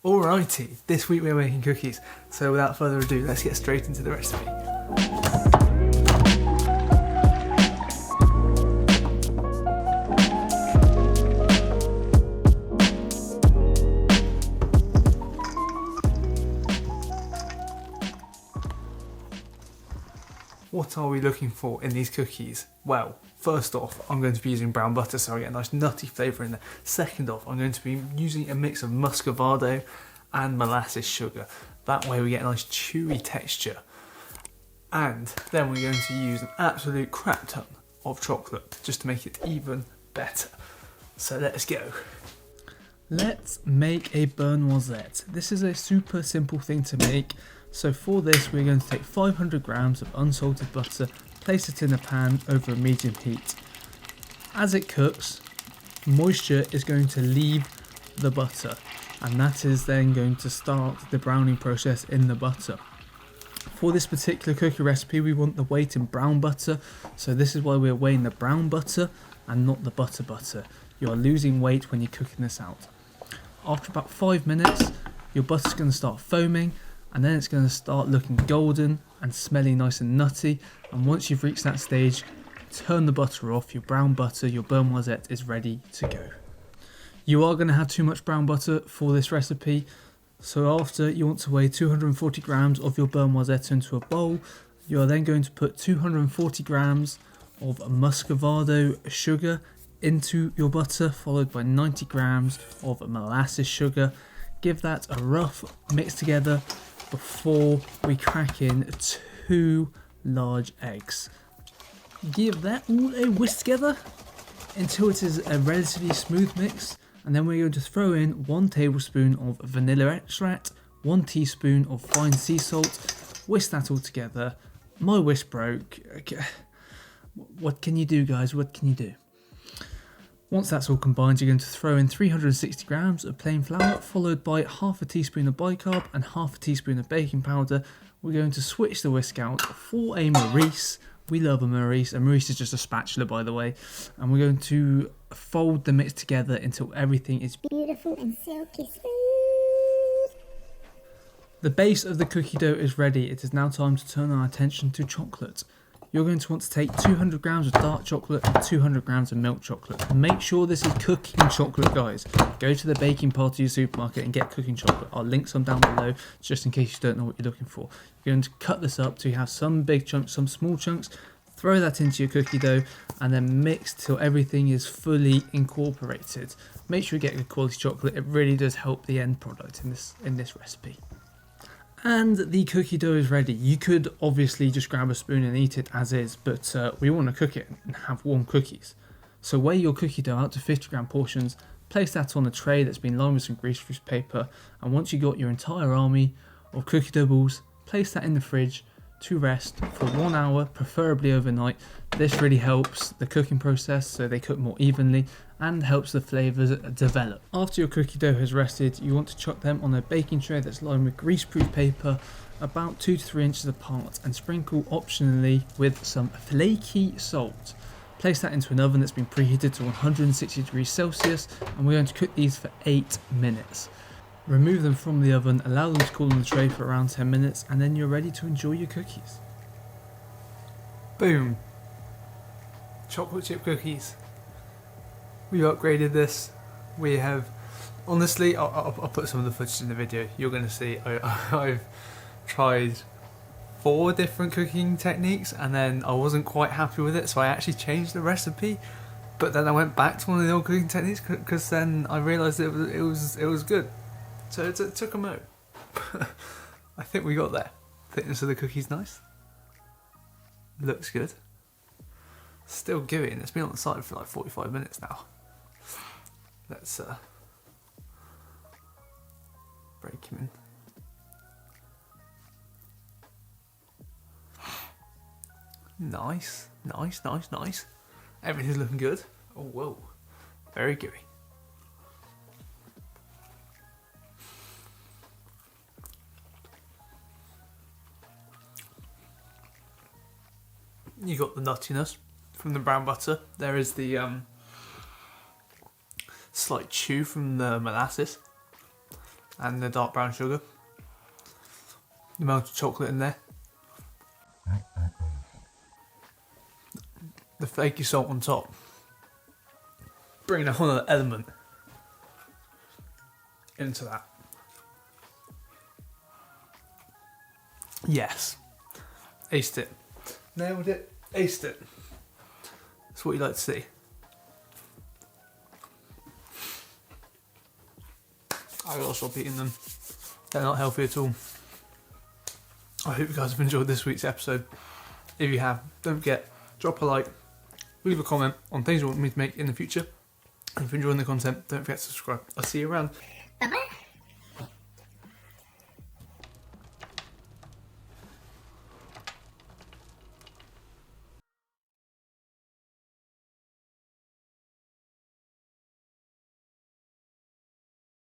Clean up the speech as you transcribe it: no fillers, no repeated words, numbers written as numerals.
Alrighty, this week we're making cookies, so without further ado, let's get straight into the recipe. What are we looking for in these cookies? Well, first off, I'm going to be using brown butter, so I get a nice nutty flavour in there. Second off, I'm going to be using a mix of muscovado and molasses sugar. That way we get a nice chewy texture. And then we're going to use an absolute crap ton of chocolate just to make it even better. So let's go. Let's make a beurre noisette. This is a super simple thing to make. So for this, we're going to take 500 grams of unsalted butter, place it in a pan over a medium heat. As it cooks, moisture is going to leave the butter, and that is then going to start the browning process in the butter. For this particular cookie recipe, we want the weight in brown butter, so this is why we're weighing the brown butter and not the butter. You are losing weight when you're cooking this out. After about 5 minutes, your butter's going to start foaming, and then it's going to start looking golden and smelling nice and nutty. And once you've reached that stage, turn the butter off. Your brown butter, your beurre noisette is ready to go. You are going to have too much brown butter for this recipe, so after you want to weigh 240 grams of your beurre noisette into a bowl. You are then going to put 240 grams of muscovado sugar into your butter, followed by 90 grams of molasses sugar. Give that a rough mix together before we crack in 2 large eggs. Give that all a whisk together until it is a relatively smooth mix, and then we're going to throw in 1 tablespoon of vanilla extract, 1 teaspoon of fine sea salt. Whisk that all together. My whisk broke. Okay. What can you do, guys? What can you do? Once that's all combined, you're going to throw in 360 grams of plain flour, followed by half a teaspoon of bicarb and half a teaspoon of baking powder. We're going to switch the whisk out for a Maurice. We love a Maurice. A Maurice is just a spatula, by the way. And we're going to fold the mix together until everything is beautiful and silky smooth. The base of the cookie dough is ready. It is now time to turn our attention to chocolate. You're going to want to take 200 grams of dark chocolate and 200 grams of milk chocolate. Make sure this is cooking chocolate, guys. Go to the baking part of your supermarket and get cooking chocolate. I'll link some down below just in case you don't know what you're looking for. You're going to cut this up to have some big chunks, some small chunks. Throw that into your cookie dough and then mix till everything is fully incorporated. Make sure you get good quality chocolate. It really does help the end product in this recipe. And the cookie dough is ready. You could obviously just grab a spoon and eat it as is, but we want to cook it and have warm cookies. So weigh your cookie dough out to 50 gram portions, place that on a tray that's been lined with some greaseproof paper, and once you got your entire army of cookie dough balls, place that in the fridge to rest for 1 hour, preferably overnight. This really helps the cooking process so they cook more evenly and helps the flavours develop. After your cookie dough has rested, you want to chuck them on a baking tray that's lined with greaseproof paper about 2 to 3 inches apart and sprinkle optionally with some flaky salt. Place that into an oven that's been preheated to 160 degrees Celsius, and we're going to cook these for 8 minutes. Remove them from the oven, allow them to cool on the tray for around 10 minutes, and then you're ready to enjoy your cookies. Boom! Chocolate chip cookies. We've upgraded this. We have, honestly, I'll put some of the footage in the video. You're going to see I've tried 4 different cooking techniques, and then I wasn't quite happy with it, so I actually changed the recipe. But then I went back to one of the old cooking techniques because then I realised it was good. So it took a mo. I think we got there. Thickness of the cookie's nice. Looks good. Still gooey, and it's been on the side for like 45 minutes now. Let's break him in. Nice. Everything's looking good. Oh, whoa. Very gooey. You got the nuttiness from the brown butter. There is the slight chew from the molasses. and the dark brown sugar. The melted chocolate in there. The flaky salt on top. Bringing a whole other element into that. Yes. Aced it. Nailed it. Aced it. That's what you like to see. I gotta stop eating them. They're not healthy at all. I hope you guys have enjoyed this week's episode. If you have, don't forget, drop a like, leave a comment on things you want me to make in the future. And if you're enjoying the content, don't forget to subscribe. I'll see you around. Bye-bye.